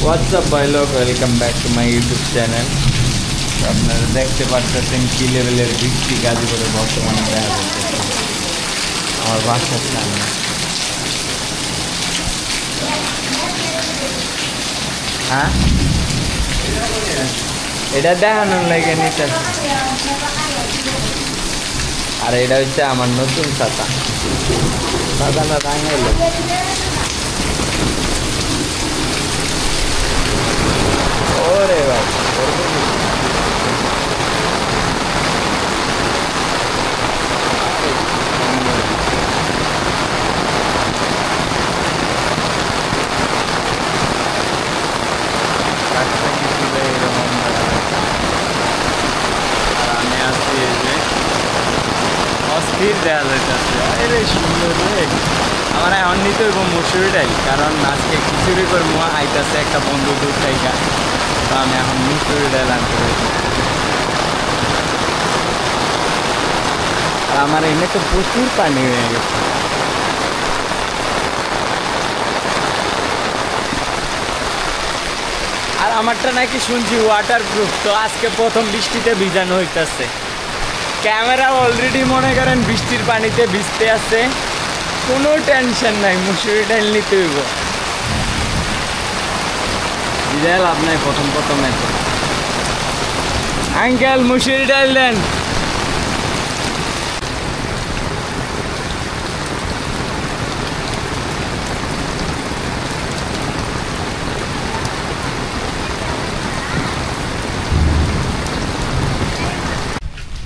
What's up boy look, welcome back to my YouTube channel. আপনারা দেখতে পাচ্ছেন কি লেভেলের বৃষ্টি গাজীপুরে বর্তমানে দেখা যাচ্ছে আমার বাসার সামনে। হ্যাঁ এটা দেখানোর লাগে নিতে, আর এটা হচ্ছে আমার নতুন ছাতা। ছাতাটা টাঙাইলো ওরে ভাই, আমি আসছি এই যে অস্থির দেওয়া যাইতেছে। আরে সুন্দর রে, আমার এখন নিতে হইব মুসুরি ডাল, কারণ আজকে খিচুড়ি করবো আইতাছে একটা বন্ধু দূর থেকে, তো আমি এখন মুসুরি ডাল আনতে পারি। আর আমার এমনি তো প্রচুর পানি হয়ে গেছে। আর আমারটা নাকি শুনছি ওয়াটার প্রুফ, তো আজকে প্রথম বৃষ্টিতে ভিজানো হইতেছে। ক্যামেরা অলরেডি মনে করেন বৃষ্টির পানিতে ভিজতে আছে, কোনো টেনশন নাই, মুসুরি ডাল নিতে হইব। ভিজাই লাভ নাই প্রথম এত। আঙ্কেল মুসুরি ডাল দেন।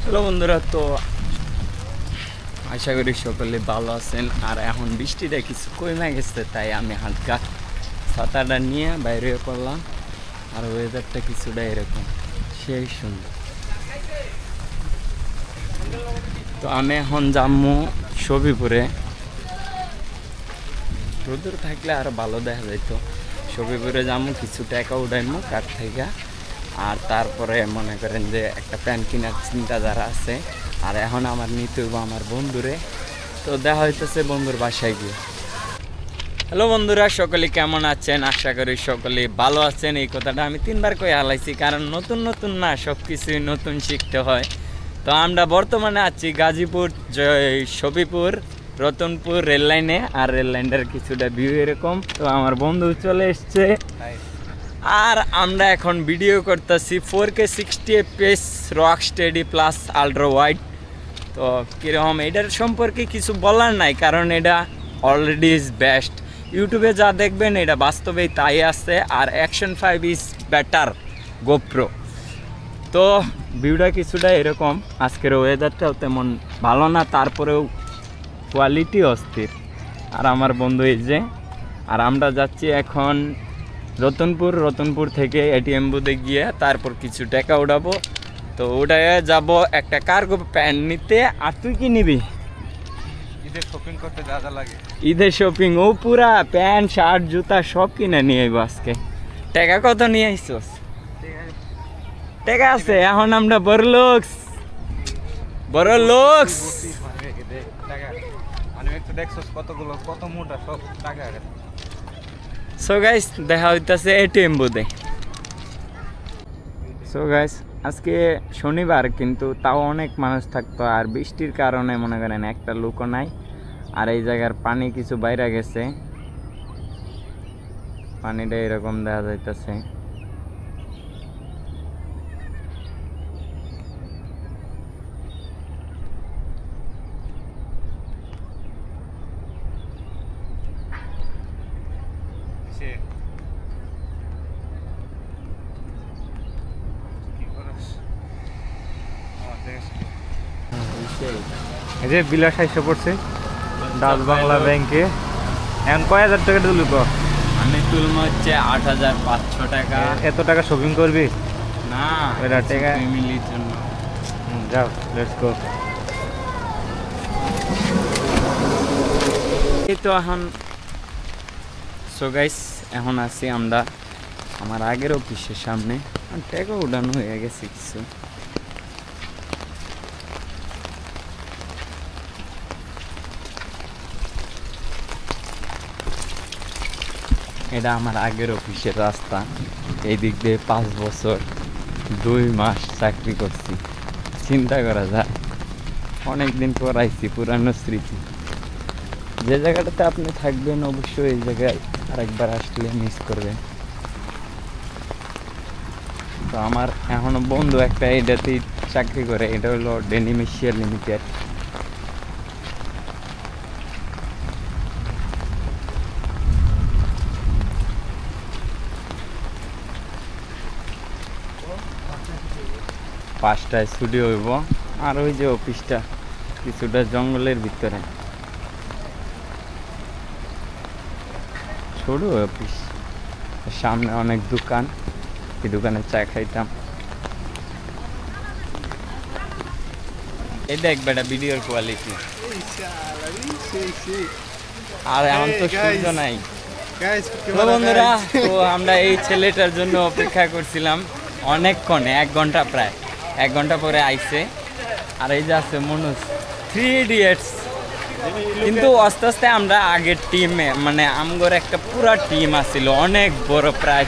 হ্যালো বন্ধুরা, তো আশা করি সকলে ভালো আছেন। আর এখন বৃষ্টিটা কিছু কমে গেছে, তাই আমি হালকা ছাতাটা নিয়ে বাইরে পড়লাম। আর ওয়েদারটা কিছুটা এরকম সেই সুন্দর। তো আমি এখন যাবো সবিপুরে। রোদুর থাকলে আরো ভালো দেখা যেত। সবিপুরে যাবো, কিছু টাকা উঠাইমো কার থেকে, আর তারপরে মনে করেন যে একটা প্যান্ট কেনার চিন্তাধারা আছে। আর এখন আমার নিতে হইব আমার বন্ধুরে, তো দেখা হইতেছে বন্ধুর বাসায় গিয়ে। হ্যালো বন্ধুরা, সকলে কেমন আছেন? আশা করি সকলে ভালো আছেন। এই কথাটা আমি 3বার কই হালাইছি, কারণ নতুন নতুন না, সব কিছুই নতুন শিখতে হয়। তো আমরা বর্তমানে আছি গাজীপুর সবিপুর রতনপুর রেল লাইনে। আর রেল লাইনটার কিছুটা ভিউ এরকম। তো আমার বন্ধু চলে এসছে, আর আমরা এখন ভিডিও করতেছি 4K 60 FPS rock steady plus ultra wide. তো কীরকম এটার সম্পর্কে কিছু বলার নাই, কারণ এটা অলরেডি ইজ বেস্ট। ইউটিউবে যা দেখবেন এটা বাস্তবেই তাই আছে। আর অ্যাকশন 5 ইজ বেটার গোপ্রো। তো ভিউটা কিছুটা এরকম। আজকের ওয়েদারটাও তেমন ভালো না, তারপরেও কোয়ালিটি অস্থির। আর আমার বন্ধু এই যে, আর আমরা যাচ্ছি এখন রতনপুর থেকে এটিএম বুথে গিয়ে তারপর কিছু টাকা উঠাবো। তো ওটায় যাব একটা কার্গো প্যান্ট নিতে। আর তুই কি নিবি? ঈদের শপিং করতে যা যা লাগে, ঈদের শপিং ও পুরা প্যান্ট শার্ট জুতা সব কিনে নিয়ে আইব আজকে। টাকা কত নিয়ে আইসস? টাকা আছে, এখন আমরা বড় লোক। কত মোটা সব টাকা। সো গাইস, দেখা হইতাছে এটিএম বুথে। সো গাইস, আজকে শনিবার, কিন্তু তাও অনেক মানুষ থাকতো। আর বৃষ্টির কারণে মনে করেন একটা লোকও নাই। আর এই জায়গার পানি কিছু বাইরে গেছে, পানিটা এরকম দেখা যাইতেছে। এই যে বিলাস আইসা পড়ছে ডাচ বাংলা ব্যাংকে। এখন কয় হাজার টাকা তুলব? আমি তুলব হচ্ছে 8,500 টাকা। এত টাকা শপিং করবি না? এটা টাকা ফ্যামিলির জন্য। যাও, লেটস গো। এই তো এখন সো গাইস, এখন আছি আমরা আমার আগের অফিসের সামনে। টাকা উঠানো হয়ে গেছে কিছু। এটা আমার আগের অফিসের রাস্তা। এই দিক দিয়ে 5 বছর 2 মাস চাকরি করছি। চিন্তা করা যায়, অনেক দিন পর আইছি, পুরানো স্মৃতি। যে জায়গাটাতে আপনি থাকবেন অবশ্যই এই জায়গায় আরেকবার আসলে মিস করবেন। তো আমার এখনো বন্ধু একটা এটাতেই চাকরি করে, এটা হলো ডেনিম এশিয়া লিমিটেড। পাঁচটায় ছুটি হইব। আর ওই যে অফিসটা কিছুটা জঙ্গলের ভিতরে, ছোট অফিস, সামনে অনেক দোকান, এই দোকানে চা খাইতাম। এই দেখ বেটা ভিডিওর কোয়ালিটি, আর এখন তো সূর্য নাই। তো বন্ধুরা, তো আমরা এই ছেলেটার জন্য অপেক্ষা করছিলাম অনেকক্ষণ, 1 ঘন্টা, প্রায় 1 ঘন্টা পরে আইছে। আর এই যে আছে মনোজ, 3 ইডিয়েটস। কিন্তু আস্তে আস্তে আমরা আগের টিমে, মানে আমগর একটা পুরা টিম আছিল, অনেক বড়, প্রায়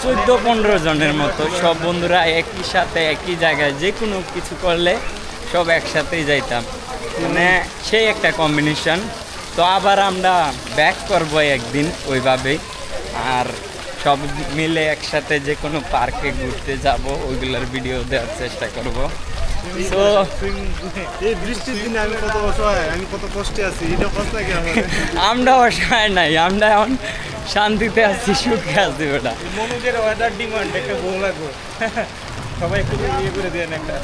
14-15 জনের মতো। সব বন্ধুরা একই সাথে একই জায়গায় যে কোনো কিছু করলে সব একসাথেই যাইতাম, মানে সেই একটা কম্বিনেশন। তো আবার আমরা ব্যাক করবো একদিন ওইভাবেই, আর সব মিলে একসাথে যে কোনো পার্কে ঘুরতে যাব, ওইগুলোর ভিডিও দেওয়ার চেষ্টা করব। তো এই বৃষ্টির দিনে আমি কত অসহায়, আমি কত কষ্টে আছি, এটা কষ্ট লাগে আমার। আমরা অসহায় নাই, আমরা এখন শান্তিতে আছি, সুখে আছি। ওটা মনোজের ওয়েদার ডিমান্ড একটা বউ লাগবে, সবাই একটু ইয়ে করে দেন একটা।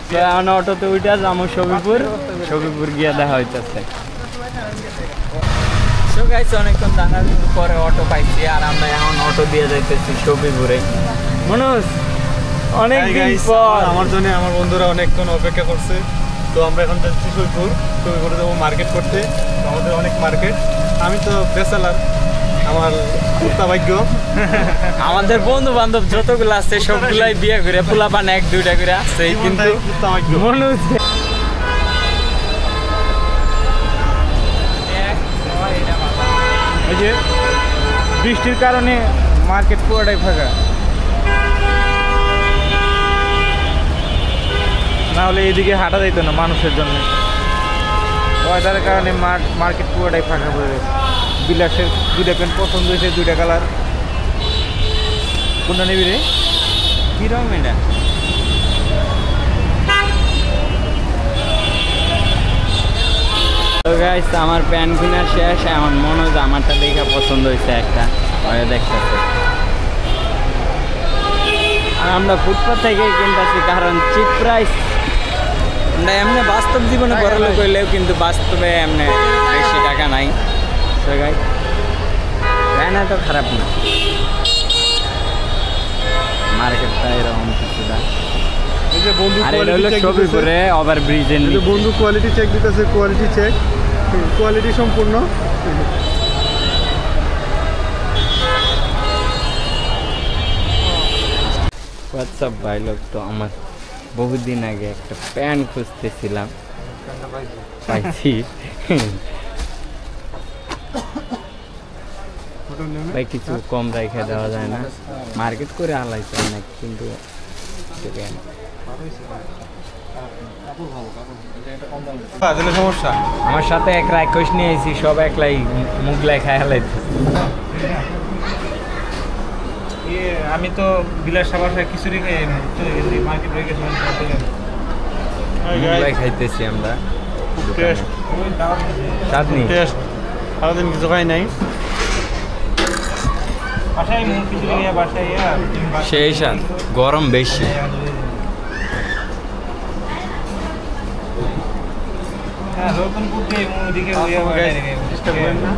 তো এখন অটোতে উঠে যাবো সবিপুর গিয়ে দেখা হইতেছে। তো গাইস, অনেকক্ষণ দাঁড়ানোর পরে অটো পাইছি, আর আমরা এখন অটো দিয়ে যাইতেছি সবিপুরে। মনোজ, অনেকদিন পর আমার জন্য আমার বন্ধুরা অনেকক্ষণ অপেক্ষা করছে। তো আমরা এখন যাচ্ছি সবিপুরে যাবো মার্কেট করতে। তো আমাদের অনেক মার্কেট, আমি তো বেচালার, আমার কুত্তা ভাগ্য। আমাদের বন্ধু বান্ধব যতগুলো আছে সবগুলাই বিয়ে করে পোলাপান 1-2টা করে আছে, কিন্তু কুত্তা ভাগ্য মনোজ এই যে বৃষ্টির কারণে মার্কেট পুরোটাই ফাঁকা, না হলে এইদিকে হাঁটা যাইতো না মানুষের জন্য। ওয়েদারের কারণে মার্কেট পুরোটাই ফাঁকা পড়ে গেছে। বিলাসের 2টা প্যান্ট পছন্দ হয়েছে, 2টা কালার। কোনটা নিবি রে? কিরম এটা? তো গাইস, আমার প্যান্ট কিনা শেষ। এখন মনোজ আমারটা দেখে পছন্দ হয়েছে একটা, ওরা দেখতেছে। আর আমরা ফুটপাথ থেকে কিনতেছি, কারণ চিপ প্রাইস। আমরা এমনি বাস্তব জীবনে বড় লোক হইলেও কিন্তু বাস্তবে এমনি বেশি টাকা নাই। তো গাইস, রান্না তো খারাপ না, মার্কেটটা এরকম কিছুটা। এই যে বন্ধু আর এটা হলো সবিপুরে ওভার ব্রিজের নিচে। বন্ধু কোয়ালিটি চেক দিতেছে, কোয়ালিটি চেক, কোয়ালিটি সম্পূর্ণ। হোয়াটসঅ্যাপ ভাই লোক, তো আমার বহুদিন আগে একটা প্যান্ট খুঁজতেছিলাম, পাইছি। ভাই কিছু কম রেখে দেওয়া যায় না? মার্কেট করে আলাইছে অনেক, কিন্তু সমস্যা আমার সাথে এক রাক্ষস নিয়ে এসেছি, সব একলাই মুগলাই খাই হালাইছে। আমি তো বিলাস সবার খিচুড়ি খেয়ে চলে গেছি, মার্কেট হয়ে গেছি। মুগলাই খাইতেছি আমরা, টেস্ট চাটনি। টেস্ট সারাদিন কিছু খাই নাই। বাসায় খিচুড়ি খেয়ে বাসায় সেই সাথ গরম বেশি। হ্যাঁ, রতনপুর দিয়ে ওদিকে চেষ্টা করেন না।